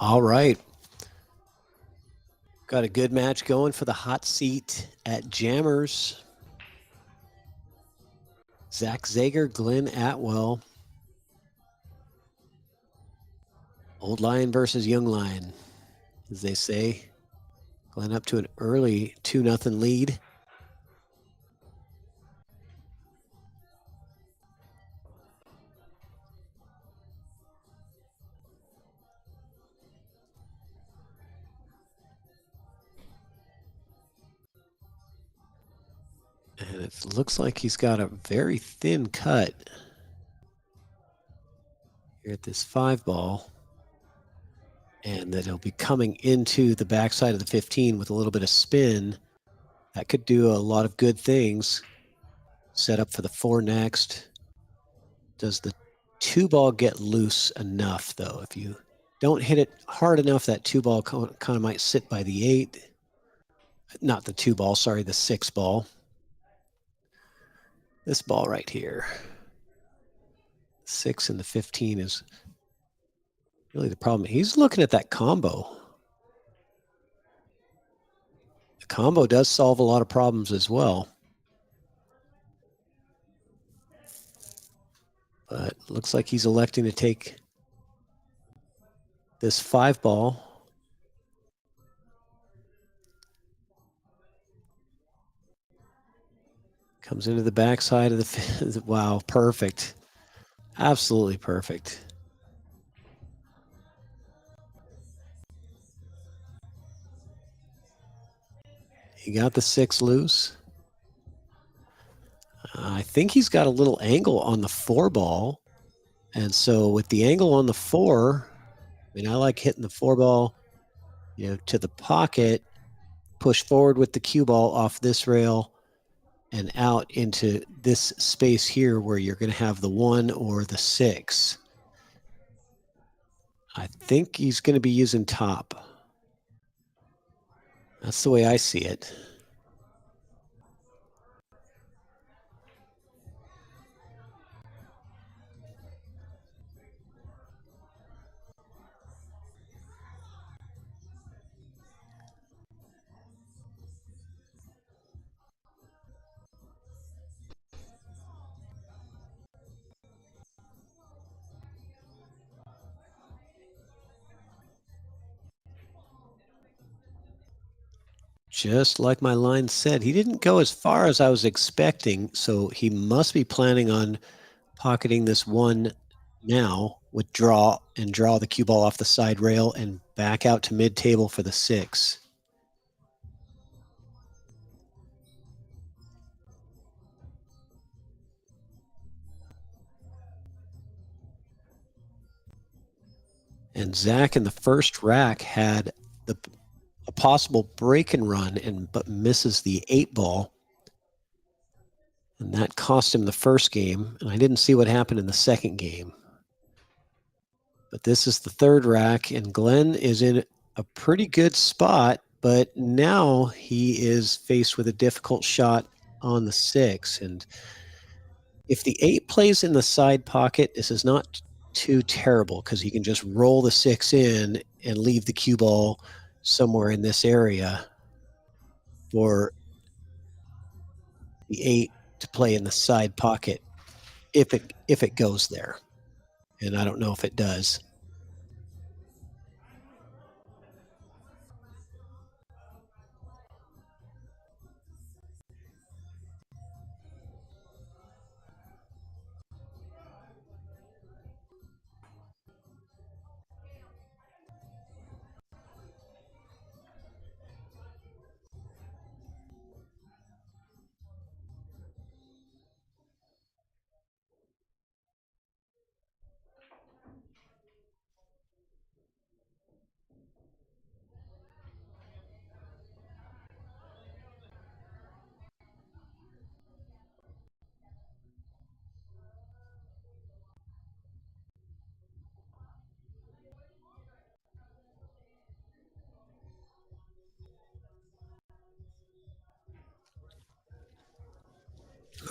All right. Got a good match going for the hot seat at Jammers. ZACK, ZAGER, GLEN, ATWELL. Old Lion versus Young Lion, as they say. GLEN up to an early 2-0 lead. And it looks like he's got a very thin cut here at this 5-ball. And that he'll be coming into the backside of the 15 with a little bit of spin. That could do a lot of good things. Set up for the 4 next. Does the 2-ball get loose enough, though? If you don't hit it hard enough, that 2-ball kind of might sit by the 8. Not the 2-ball, sorry, the 6-ball. This ball right here. 6 and the 15 is really the problem. He's looking at that combo. The combo does solve a lot of problems as well. But looks like he's electing to take this 5-ball. Comes into the backside of the, wow, perfect. Absolutely perfect. He got the 6 loose. I think he's got a little angle on the 4-ball. And so with the angle on the 4, I mean, I like hitting the 4-ball, you know, to the pocket, push forward with the cue ball off this rail and out into this space here where you're going to have the 1 or the 6. I think he's going to be using top. That's the way I see it. Just like my line said, he didn't go as far as I was expecting, so he must be planning on pocketing this 1 now with draw and draw the cue ball off the side rail and back out to mid-table for the 6. And Zach in the first rack had a possible break and run, but misses the 8-ball. And that cost him the first game. And I didn't see what happened in the second game. But this is the third rack, and GLEN is in a pretty good spot, but now he is faced with a difficult shot on the 6. And if the 8 plays in the side pocket, this is not too terrible because he can just roll the 6 in and leave the cue ball somewhere in this area for the 8 to play in the side pocket if it goes there. And I don't know if it does.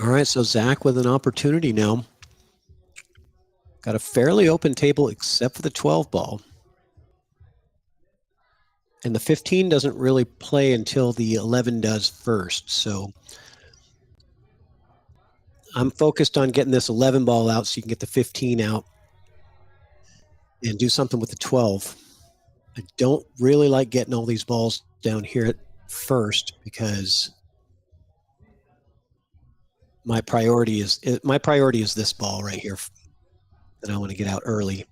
All right, so Zach with an opportunity now. Got a fairly open table except for the 12-ball. And the 15 doesn't really play until the 11 does first. So I'm focused on getting this 11 ball out so you can get the 15 out and do something with the 12. I don't really like getting all these balls down here at first because my priority is this ball right here that I want to get out early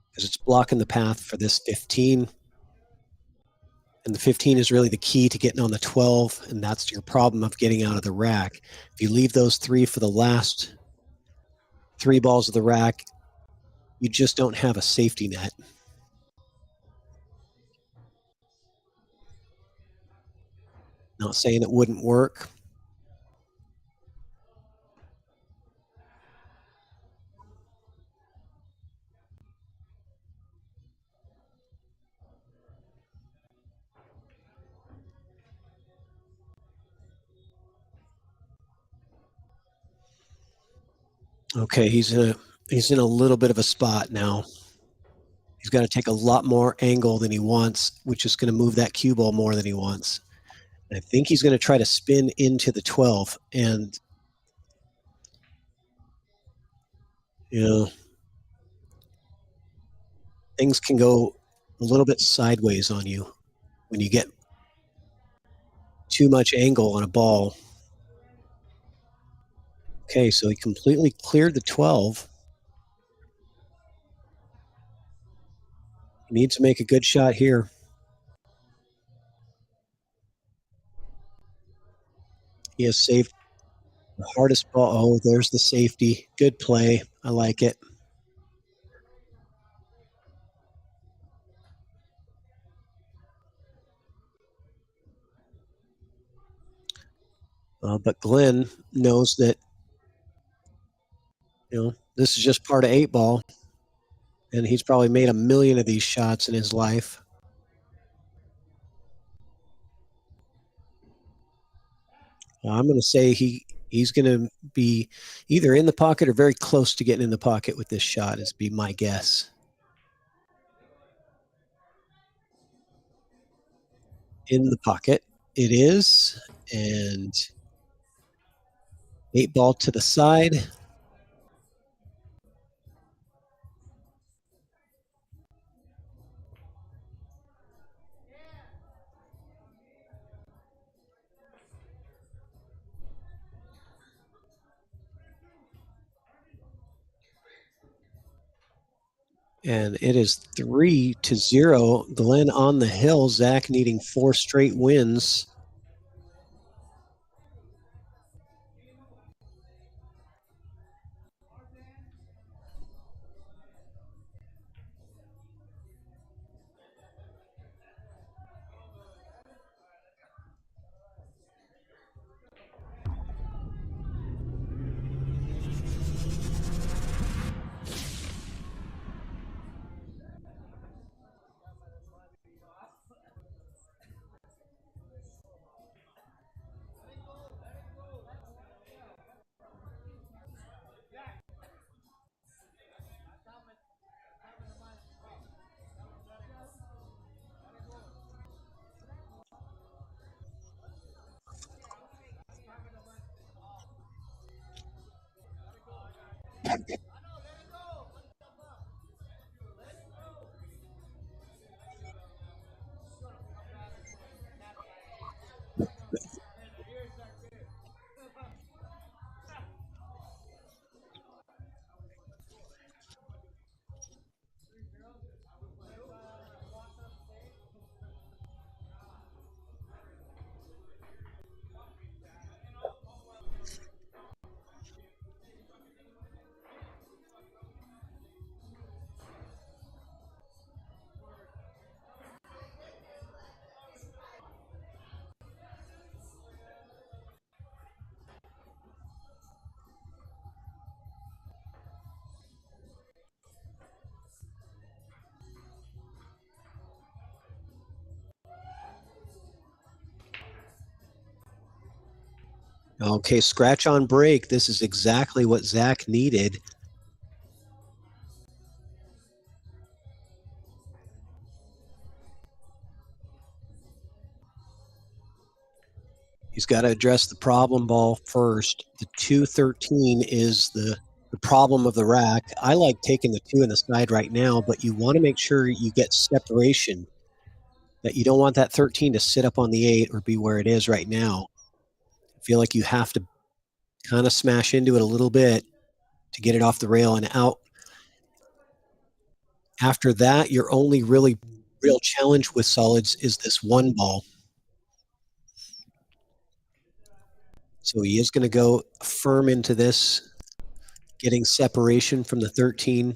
because it's blocking the path for this 15. And the 15 is really the key to getting on the 12, and that's your problem of getting out of the rack. If you leave those 3 for the last 3 balls of the rack, you just don't have a safety net. Not saying it wouldn't work. Okay, he's in a little bit of a spot now. He's got to take a lot more angle than he wants, which is going to move that cue ball more than he wants. I think he's going to try to spin into the 12, and things can go a little bit sideways on you when you get too much angle on a ball. Okay, so he completely cleared the 12. He needs to make a good shot here. He has saved the hardest ball. Oh, there's the safety. Good play. I like it. But Glenn knows that, this is just part of 8 ball. And he's probably made 1 million of these shots in his life. I'm going to say he's going to be either in the pocket or very close to getting in the pocket with this shot, is be my guess. In the pocket it is, and 8 ball to the side. And it is 3-0. Glenn on the hill. Zach needing 4 straight wins. Okay, scratch on break. This is exactly what Zach needed. He's got to address the problem ball first. The 213 is the problem of the rack. I like taking the 2 in the side right now, but you want to make sure you get separation, that you don't want that 13 to sit up on the 8 or be where it is right now. I feel like you have to kind of smash into it a little bit to get it off the rail and out. After that, your only real challenge with solids is this 1 ball. So he is going to go firm into this, getting separation from the 13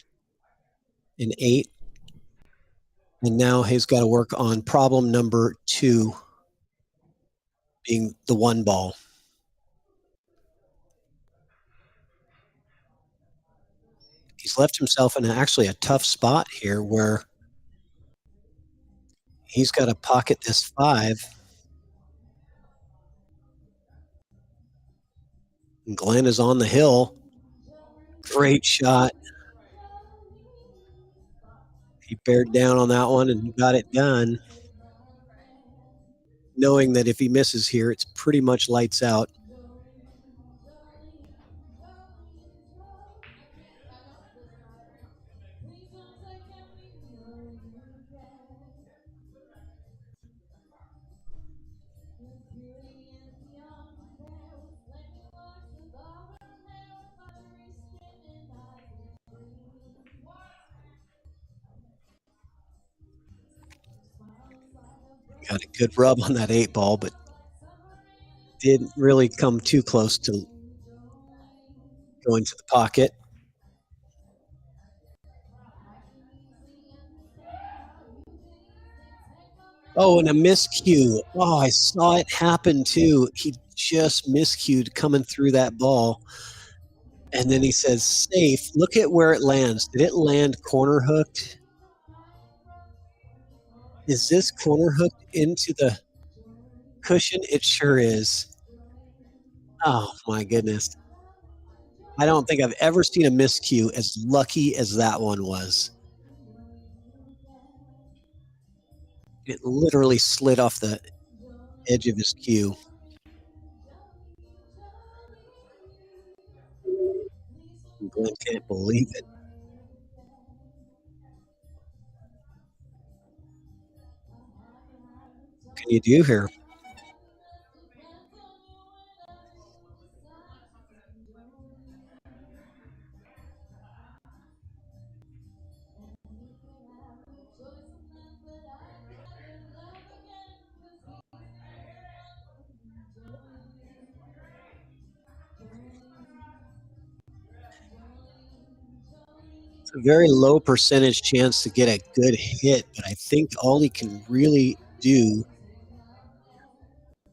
and 8. And now he's got to work on problem number 2, being the 1 ball. He's left himself in actually a tough spot here where he's got to pocket this 5. And GLEN is on the hill. Great shot. He bared down on that one and got it done, knowing that if he misses here, it's pretty much lights out. Got a good rub on that 8 ball, but didn't really come too close to going to the pocket. Oh, and a miscue. Oh, I saw it happen too. He just miscued coming through that ball. And then he says, safe. Look at where it lands. Did it land corner hooked? Is this corner hooked into the cushion? It sure is. Oh, my goodness. I don't think I've ever seen a miscue as lucky as that one was. It literally slid off the edge of his cue. GLEN can't believe it. What can you do here? It's a very low percentage chance to get a good hit, but I think all he can really do,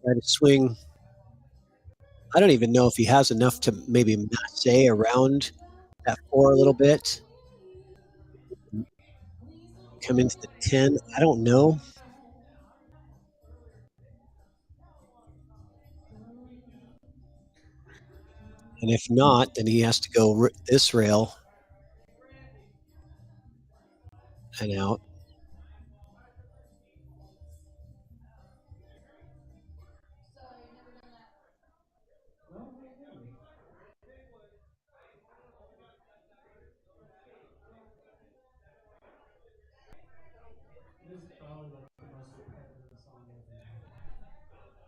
try to swing. I don't even know if he has enough to maybe masse around that 4 a little bit. Come into the 10. I don't know. And if not, then he has to go this rail and out.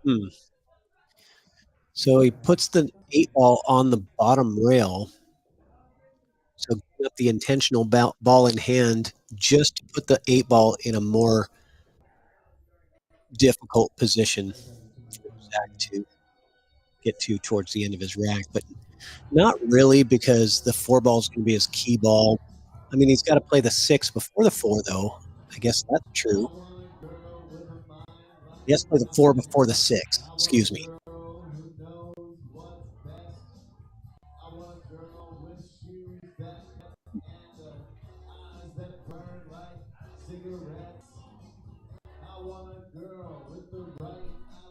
Hmm. So he puts the 8 ball on the bottom rail. So give up the intentional ball in hand just to put the 8 ball in a more difficult position for ZACK to get to towards the end of his rack. But not really, because the 4 ball is going to be his key ball. I mean, he's got to play the 6 before the 4, though. I guess that's true. He has to play the 4 before the 6. Excuse me. I want a girl with shoes that and eyes that burn like cigarettes. I want a girl with the right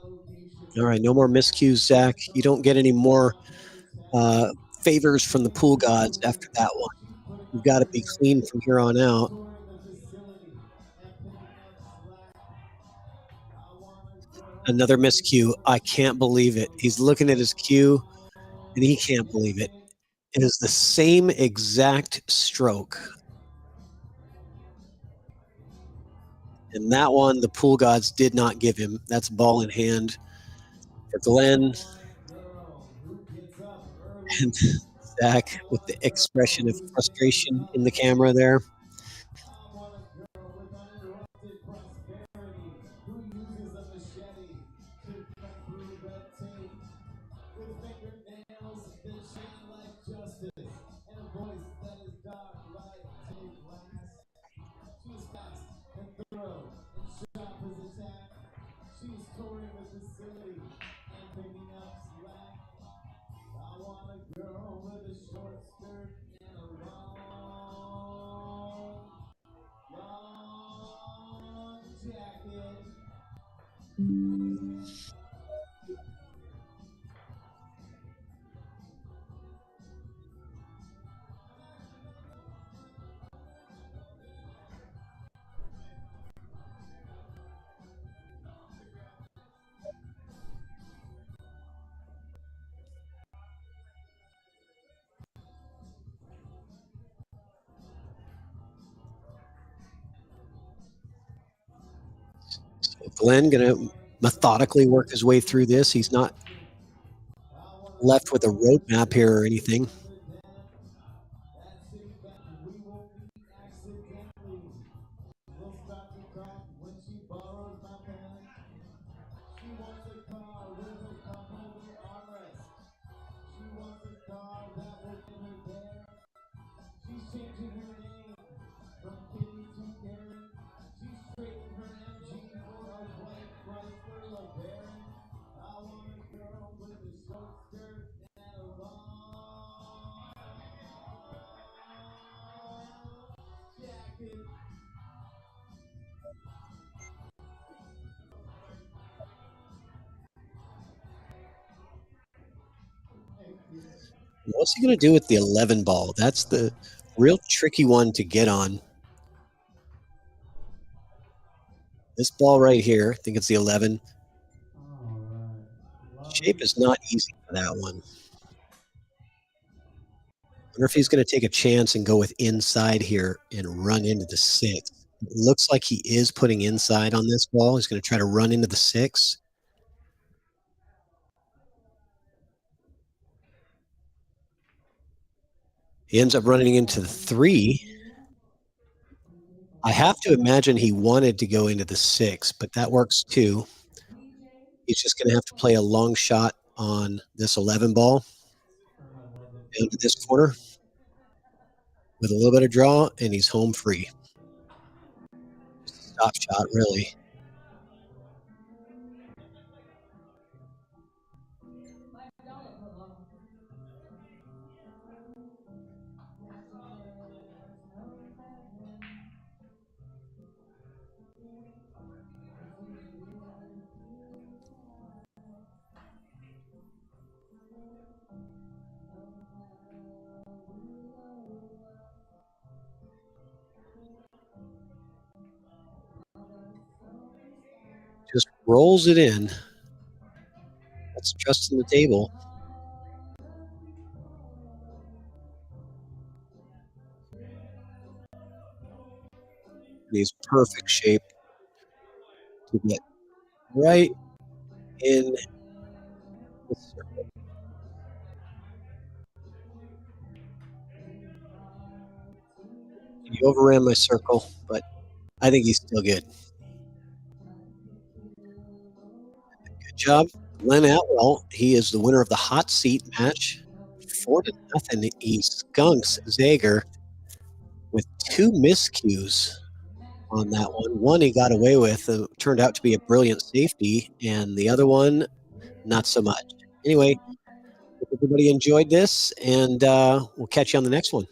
allocation. All right, no more miscues, ZACK. You don't get any more favors from the pool gods after that one. You've got to be clean from here on out. Another miscue. I can't believe it. He's looking at his cue, and he can't believe it. It is the same exact stroke. And that one, the pool gods did not give him. That's ball in hand for Glenn. And Zach with the expression of frustration in the camera there. I want a girl with uninterrupted prosperity who uses a machete to cut through red tape with fingernails that shine like justice and a voice that is dark like take glass. She's fast and thorough and sharp as a tack. She's touring with the city and picking up slack. I want a girl with a short skirt and a long jacket. So Glenn going to methodically work his way through this. He's not left with a roadmap here or anything. We'll start to talk when she borrows my pen. She wants a car with a cup holder armrest. She wants a car that will get her there. She's changing her name from Kitty to Karen. She's trading her MG for a white Chrysler LeBaron. I want a girl with a short skirt and a long jacket. What's he going to do with the 11 ball? That's the real tricky one to get on. This ball right here, I think it's the 11. Shape is not easy for that one. I wonder if he's going to take a chance and go with inside here and run into the 6. It looks like he is putting inside on this ball. He's going to try to run into the 6. He ends up running into the 3. I have to imagine he wanted to go into the 6, but that works too. He's just going to have to play a long shot on this 11 ball into this corner with a little bit of draw, and he's home free. Just a stop shot, really. Just rolls it in. That's trust in the table. And he's perfect shape to get right in the circle. He overran my circle, but I think he's still good. Good job, Glenn Atwell. He is the winner of the hot seat match. 4-0. He skunks ZAGER with 2 miscues on that one. One he got away with, turned out to be a brilliant safety, and the other one, not so much. Anyway, hope everybody enjoyed this, and we'll catch you on the next one.